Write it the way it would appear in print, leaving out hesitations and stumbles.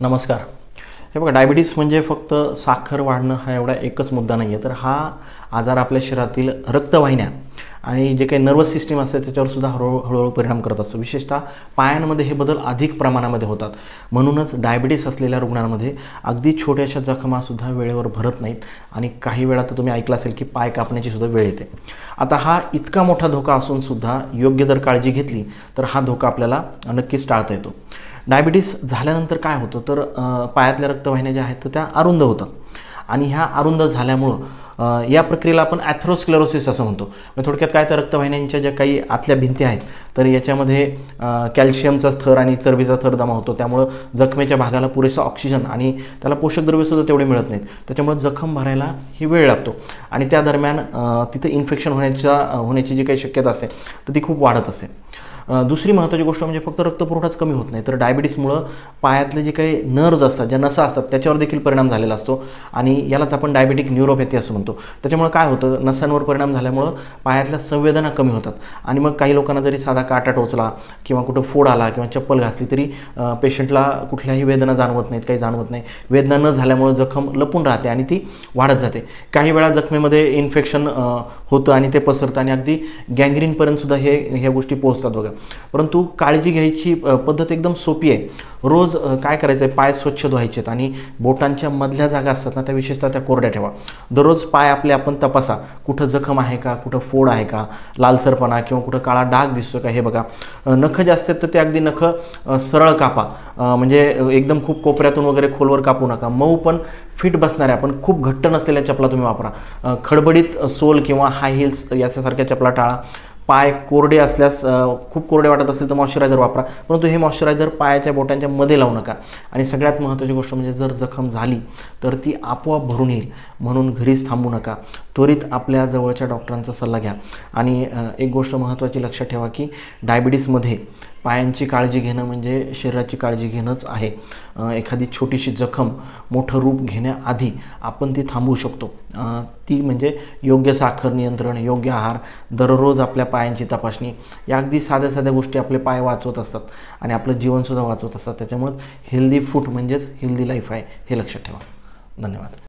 नमस्कार. हे बघा, डायबिटीस म्हणजे फक्त साखर वाढणं हा एवढा एकच मुद्दा नाही आहे. तर हा आजार आपल्या शरीरातील रक्तवाहिन्या आणि जे काही नर्वस सिस्टीम असते त्याच्यावर सुद्धा हळूहळू परिणाम करत असतो. विशेषतः पायांमध्ये हे बदल अधिक प्रमाणामध्ये होतात. म्हणूनच डायबिटीस असलेल्या रुग्णांमध्ये अगदी छोट्याशा जखमासुद्धा वेळेवर भरत नाहीत आणि काही वेळा तर तुम्ही ऐकलं असेल की पाय कापण्याची सुद्धा वेळ येते. आता हा इतका मोठा धोका असूनसुद्धा योग्य जर काळजी घेतली तर हा धोका आपल्याला नक्कीच टाळता येतो. डायबिटीस झाल्यानंतर काय होतं तर पायातल्या रक्तवाहिन्या ज्या आहेत तर त्या अरुंद होतात आणि ह्या अरुंद झाल्यामुळं या प्रक्रियेला आपण ॲथेरोस्क्लेरोसिस असं म्हणतो. म्हणजे थोडक्यात काय, तर रक्तवाहिन्यांच्या ज्या काही आतल्या भिंती आहेत तर याच्यामध्ये कॅल्शियमचा थर आणि चरबीचा थर जमा होतो. त्यामुळं जखमेच्या भागाला पुरेसा ऑक्सिजन आणि त्याला पोषक द्रव्यसुद्धा तेवढे मिळत नाहीत. त्याच्यामुळे जखम भरायला ही वेळ लागतो आणि त्या दरम्यान तिथं इन्फेक्शन होण्याची जी काही शक्यता असते तर ती खूप वाढत असते. दुसरी महत्त्वाची गोष्ट म्हणजे फक्त रक्तपुरवठाच कमी होत नाही तर डायबिटीसमुळं पायातले जे काही नर्व्ज असतात, ज्या नसा असतात त्याच्यावर देखील परिणाम झालेला असतो आणि यालाच आपण डायबेटिक न्यूरोपॅथी असं म्हणतो. त्याच्यामुळे काय होतं, नसांवर परिणाम झाल्यामुळं पायातल्या संवेदना कमी होतात आणि मग काही लोकांना जरी साधा काटा टोचला किंवा कुठं फोड आला किंवा चप्पल घासली तरी पेशंटला कुठल्याही वेदना जाणवत नाहीत, काही जाणवत नाही. वेदना न झाल्यामुळं जखम लपून राहते आणि ती वाढत जाते. काही वेळा जखमेमध्ये इन्फेक्शन होतं आणि ते पसरतं आणि अगदी गँग्रीनपर्यंत सुद्धा ह्या गोष्टी पोहोचतात बघा. परंतु काळजी घ्यायची पद्धत एकदम सोपी आहे. रोज काय करायचं आहे, पाय स्वच्छ धुवायचे आहेत आणि बोटांच्या मधल्या जागा असतात ना त्या विशेषतः त्या कोरड्या ठेवा. दररोज पाय आपण तपासा, कुठं जखम आहे का, कुठं फोड आहे का, लालसरपणा किंवा कुठं काळा डाग दिसतो का हे बघा. नखं जे असतात तर ते अगदी नखं सरळ कापा, म्हणजे एकदम खूप कोपऱ्यातून वगैरे खोलवर कापू नका. मऊ पण फिट बसणाऱ्या पण खूप घट्ट नसलेल्या चपला तुम्ही वापरा. खडबडीत सोल किंवा हाय हिल्स याच्यासारख्या चपला टाळा. पाय कोरडे असल्यास, खूप कोरडे वाटत असेल तर मॉइश्चरायझर वापरा, परंतु हे मॉइश्चरायझर पायाच्या बोटांच्या मध्ये लावू नका. आणि सगळ्यात महत्त्वाची गोष्ट म्हणजे जर जखम झाली तर ती आपोआप भरून येईल म्हणून घरीच थांबू नका. त्वरित आपल्या जवळच्या डॉक्टरांचा सल्ला घ्या. आणि एक गोष्ट महत्त्वाची लक्षात ठेवा की डायबिटीसमध्ये पायांची काळजी घेणं म्हणजे शरीराची काळजी घेणंच आहे. एखादी छोटीशी जखम मोठं रूप घेण्याआधी आपण ती थांबवू शकतो. ती म्हणजे योग्य साखर नियंत्रण, योग्य आहार, दररोज आपल्या पायांची तपासणी, या अगदी साध्या साध्या गोष्टी आपले पाय वाचवत असतात आणि आपलं जीवनसुद्धा वाचवत असतात. त्याच्यामुळेच हेल्दी फूड म्हणजेच हेल्दी लाईफ आहे हे लक्षात ठेवा. धन्यवाद.